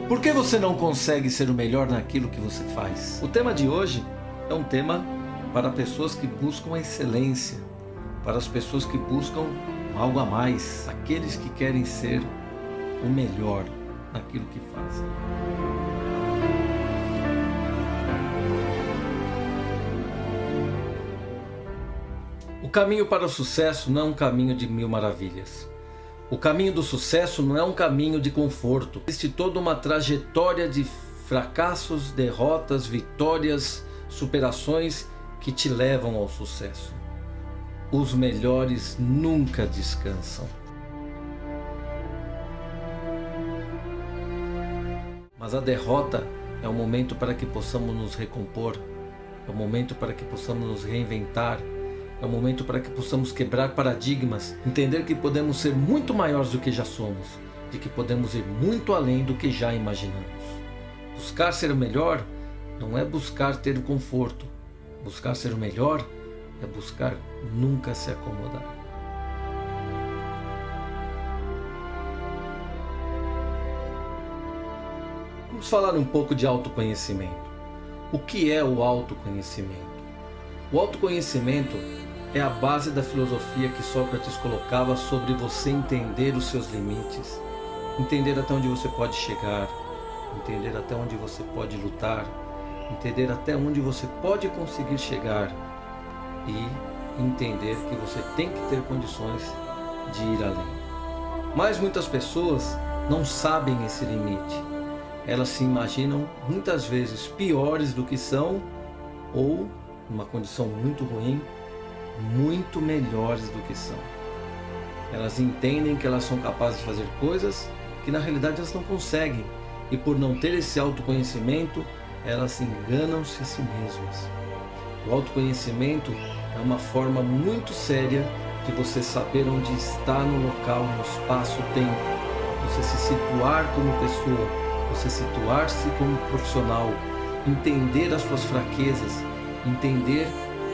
Por que você não consegue ser o melhor naquilo que você faz? O tema de hoje é um tema para pessoas que buscam a excelência, para as pessoas que buscam algo a mais, aqueles que querem ser o melhor naquilo que fazem. O caminho para o sucesso não é um caminho de mil maravilhas. O caminho do sucesso não é um caminho de conforto. Existe toda uma trajetória de fracassos, derrotas, vitórias, superações que te levam ao sucesso. Os melhores nunca descansam. Mas a derrota é o momento para que possamos nos recompor, é o momento para que possamos nos reinventar, é o momento para que possamos quebrar paradigmas, entender que podemos ser muito maiores do que já somos, de que podemos ir muito além do que já imaginamos. Buscar ser o melhor não é buscar ter o conforto. Buscar ser o melhor é buscar nunca se acomodar. Vamos falar um pouco de autoconhecimento. O que é o autoconhecimento? O autoconhecimento é a base da filosofia que Sócrates colocava sobre você entender os seus limites, entender até onde você pode chegar, entender até onde você pode lutar, entender até onde você pode conseguir chegar e entender que você tem que ter condições de ir além. Mas muitas pessoas não sabem esse limite. Elas se imaginam muitas vezes piores do que são ou, numa condição muito ruim, muito melhores do que são. Elas entendem que elas são capazes de fazer coisas que na realidade elas não conseguem, e por não ter esse autoconhecimento, elas enganam-se a si mesmas. O autoconhecimento é uma forma muito séria de você saber onde está no local, no espaço-tempo, você se situar como pessoa, você situar-se como profissional, entender as suas fraquezas, entender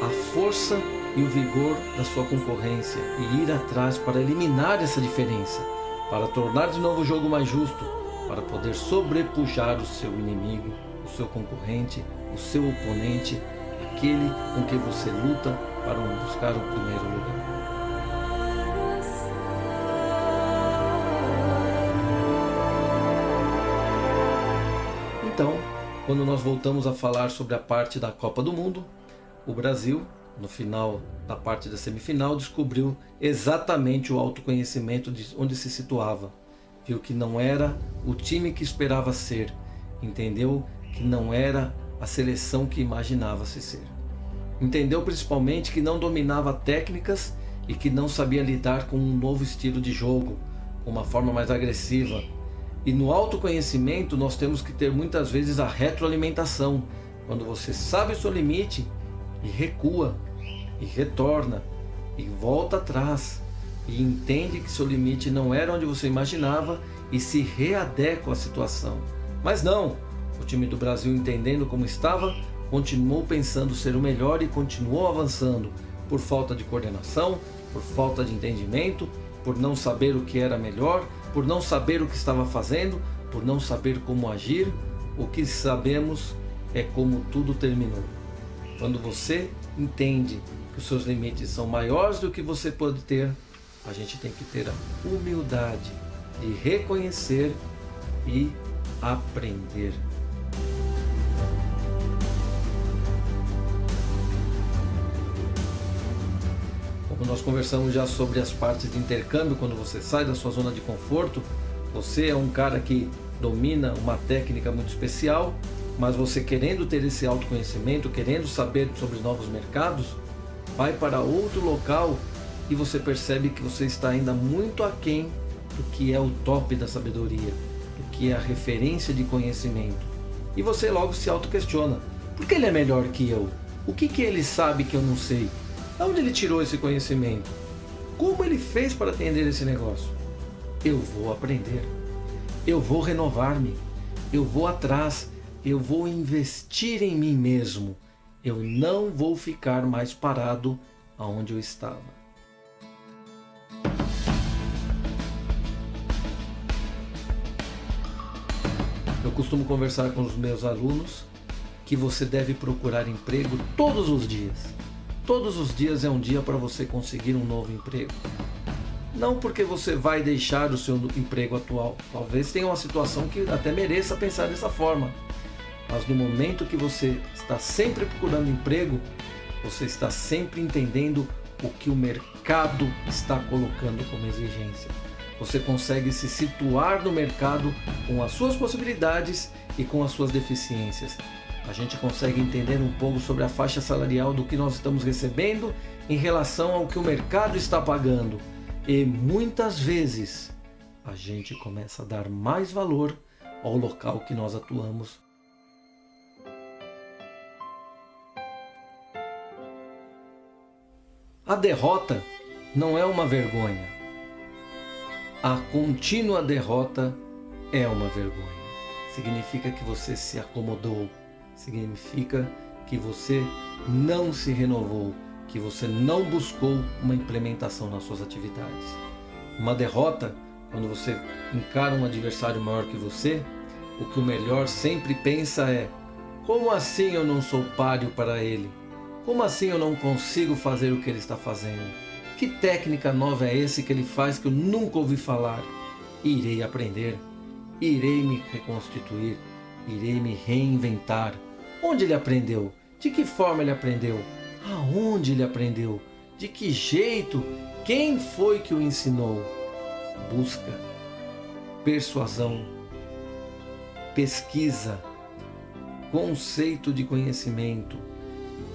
a força e o vigor da sua concorrência e ir atrás para eliminar essa diferença, para tornar de novo o jogo mais justo, para poder sobrepujar o seu inimigo, o seu concorrente, o seu oponente, aquele com que você luta para buscar o primeiro lugar. Então, quando nós voltamos a falar sobre a parte da Copa do Mundo, o Brasil, no final da parte da semifinal, descobriu exatamente o autoconhecimento de onde se situava. Viu que não era o time que esperava ser, entendeu que não era a seleção que imaginava-se ser. Entendeu principalmente que não dominava técnicas e que não sabia lidar com um novo estilo de jogo, com uma forma mais agressiva. E no autoconhecimento nós temos que ter muitas vezes a retroalimentação, quando você sabe o seu limite e recua, e retorna, e volta atrás, e entende que seu limite não era onde você imaginava e se readequa à situação. Mas não, o time do Brasil, entendendo como estava, continuou pensando ser o melhor e continuou avançando, por falta de coordenação, por falta de entendimento, por não saber o que era melhor, por não saber o que estava fazendo, por não saber como agir. O que sabemos é como tudo terminou. Quando você entende que os seus limites são maiores do que você pode ter, a gente tem que ter a humildade de reconhecer e aprender. Como nós conversamos já sobre as partes de intercâmbio, quando você sai da sua zona de conforto, você é um cara que domina uma técnica muito especial, mas você querendo ter esse autoconhecimento, querendo saber sobre novos mercados, vai para outro local e você percebe que você está ainda muito aquém do que é o top da sabedoria, do que é a referência de conhecimento. E você logo se auto-questiona: por que ele é melhor que eu? O que ele sabe que eu não sei? De onde ele tirou esse conhecimento? Como ele fez para atender esse negócio? Eu vou aprender, eu vou renovar-me, eu vou atrás, eu vou investir em mim mesmo. Eu não vou ficar mais parado aonde eu estava. Eu costumo conversar com os meus alunos que você deve procurar emprego todos os dias. Todos os dias é um dia para você conseguir um novo emprego. Não porque você vai deixar o seu emprego atual. Talvez tenha uma situação que até mereça pensar dessa forma. Mas no momento que você está sempre procurando emprego, você está sempre entendendo o que o mercado está colocando como exigência. Você consegue se situar no mercado com as suas possibilidades e com as suas deficiências. A gente consegue entender um pouco sobre a faixa salarial do que nós estamos recebendo em relação ao que o mercado está pagando. E muitas vezes a gente começa a dar mais valor ao local que nós atuamos. A derrota não é uma vergonha. A contínua derrota é uma vergonha. Significa que você se acomodou. Significa que você não se renovou, que você não buscou uma implementação nas suas atividades. Uma derrota, quando você encara um adversário maior que você, o que o melhor sempre pensa é: como assim eu não sou páreo para ele? Como assim eu não consigo fazer o que ele está fazendo? Que técnica nova é esse que ele faz que eu nunca ouvi falar? Irei aprender, irei me reconstituir, irei me reinventar. Onde ele aprendeu? De que forma ele aprendeu? Aonde ele aprendeu? De que jeito? Quem foi que o ensinou? Busca, persuasão, pesquisa, conceito de conhecimento,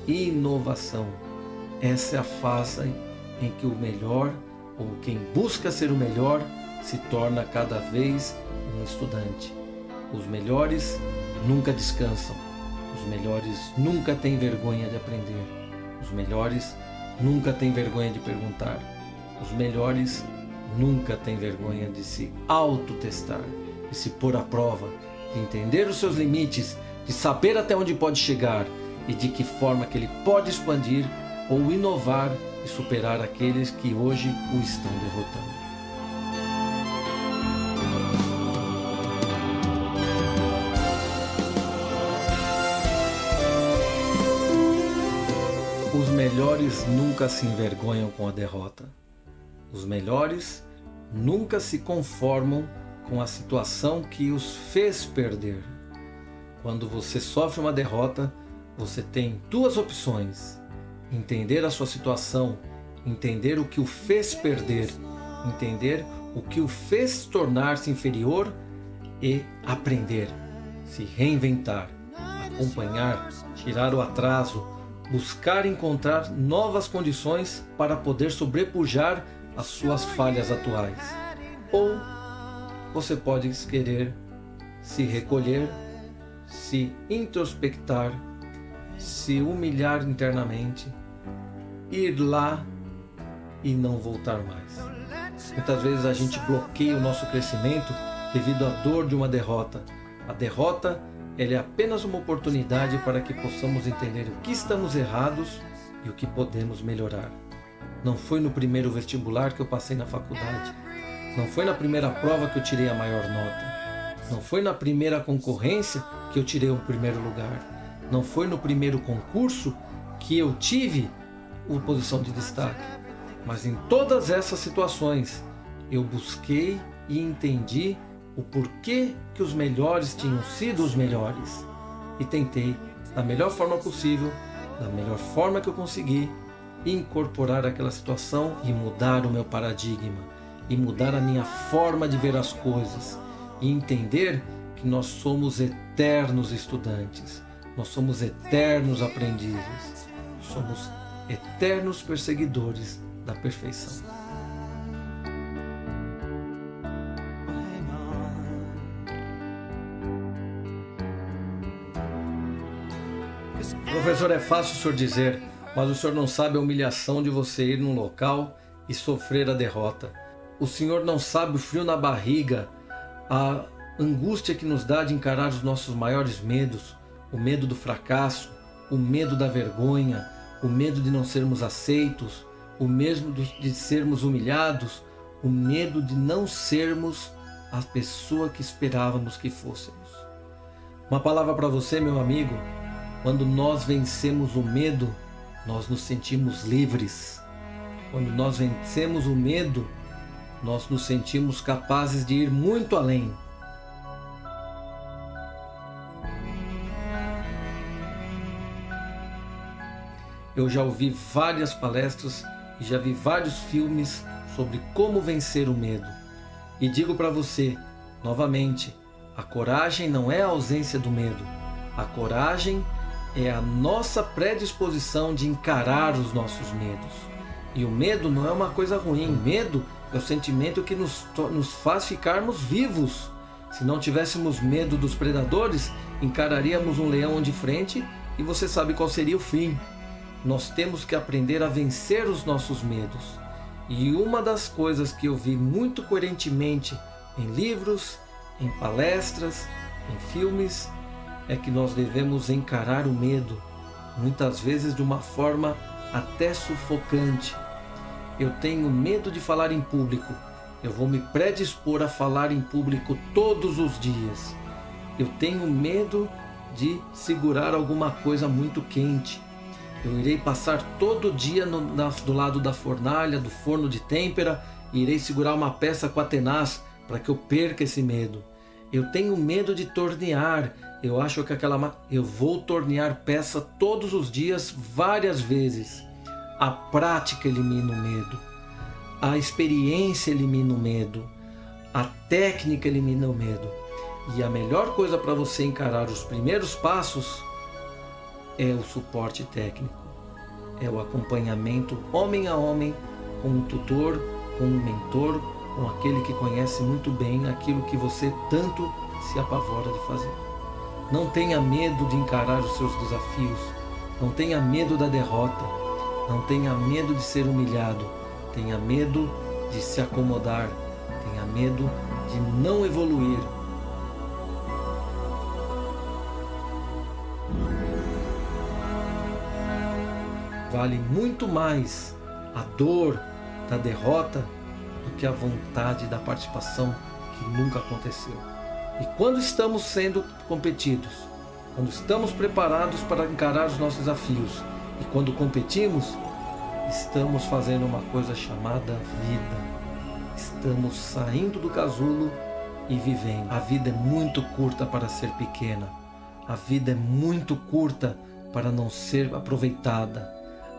inovação. Essa é a fase em que o melhor, ou quem busca ser o melhor, se torna cada vez um estudante. Os melhores nunca descansam. Os melhores nunca têm vergonha de aprender. Os melhores nunca têm vergonha de perguntar. Os melhores nunca têm vergonha de se autotestar, de se pôr à prova, de entender os seus limites, de saber até onde pode chegar e de que forma que ele pode expandir ou inovar e superar aqueles que hoje o estão derrotando. Os melhores nunca se envergonham com a derrota. Os melhores nunca se conformam com a situação que os fez perder. Quando você sofre uma derrota, você tem duas opções: entender a sua situação, entender o que o fez perder, entender o que o fez tornar-se inferior e aprender, se reinventar, acompanhar, tirar o atraso, buscar encontrar novas condições para poder sobrepujar as suas falhas atuais. Ou você pode querer se recolher, se introspectar, se humilhar internamente, ir lá e não voltar mais. Muitas vezes a gente bloqueia o nosso crescimento devido à dor de uma derrota. A derrota, ela é apenas uma oportunidade para que possamos entender o que estamos errados e o que podemos melhorar. Não foi no primeiro vestibular que eu passei na faculdade. Não foi na primeira prova que eu tirei a maior nota. Não foi na primeira concorrência que eu tirei o primeiro lugar. Não foi no primeiro concurso que eu tive uma posição de destaque. Mas em todas essas situações, eu busquei e entendi o porquê que os melhores tinham sido os melhores. E tentei, da melhor forma possível, da melhor forma que eu consegui, incorporar aquela situação e mudar o meu paradigma, e mudar a minha forma de ver as coisas, e entender que nós somos eternos estudantes, nós somos eternos aprendizes, somos eternos perseguidores da perfeição. Professor, é fácil o senhor dizer, mas o senhor não sabe a humilhação de você ir num local e sofrer a derrota. O senhor não sabe o frio na barriga, a angústia que nos dá de encarar os nossos maiores medos, o medo do fracasso, o medo da vergonha, o medo de não sermos aceitos, o medo de sermos humilhados, o medo de não sermos a pessoa que esperávamos que fôssemos. Uma palavra para você, meu amigo: quando nós vencemos o medo, nós nos sentimos livres. Quando nós vencemos o medo, nós nos sentimos capazes de ir muito além. Eu já ouvi várias palestras e já vi vários filmes sobre como vencer o medo. E digo para você, novamente, a coragem não é a ausência do medo. A coragem é a nossa predisposição de encarar os nossos medos. E o medo não é uma coisa ruim. Medo é o sentimento que nos faz ficarmos vivos. Se não tivéssemos medo dos predadores, encararíamos um leão de frente e você sabe qual seria o fim. Nós temos que aprender a vencer os nossos medos. E uma das coisas que eu vi muito coerentemente em livros, em palestras, em filmes, é que nós devemos encarar o medo, muitas vezes de uma forma até sufocante. Eu tenho medo de falar em público. Eu vou me predispor a falar em público todos os dias. Eu tenho medo de segurar alguma coisa muito quente. Eu irei passar todo dia do lado da fornalha, do forno de têmpera, e irei segurar uma peça com a tenaz para que eu perca esse medo. Eu tenho medo de tornear. Eu acho que eu vou tornear peça todos os dias, várias vezes. A prática elimina o medo. A experiência elimina o medo. A técnica elimina o medo. E a melhor coisa para você encarar os primeiros passos é o suporte técnico. É o acompanhamento homem a homem, com um tutor, com um mentor, com aquele que conhece muito bem aquilo que você tanto se apavora de fazer. Não tenha medo de encarar os seus desafios. Não tenha medo da derrota. Não tenha medo de ser humilhado. Tenha medo de se acomodar. Tenha medo de não evoluir. Vale muito mais a dor da derrota do que a vontade da participação que nunca aconteceu. E quando estamos sendo competidos, quando estamos preparados para encarar os nossos desafios e quando competimos, estamos fazendo uma coisa chamada vida. Estamos saindo do casulo e vivendo. A vida é muito curta para ser pequena. A vida é muito curta para não ser aproveitada.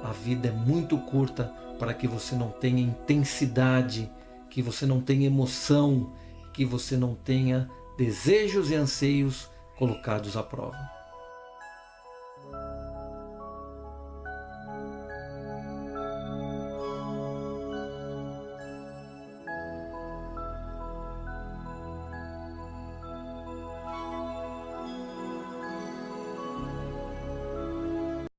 A vida é muito curta para que você não tenha intensidade, que você não tenha emoção, que você não tenha desejos e anseios colocados à prova.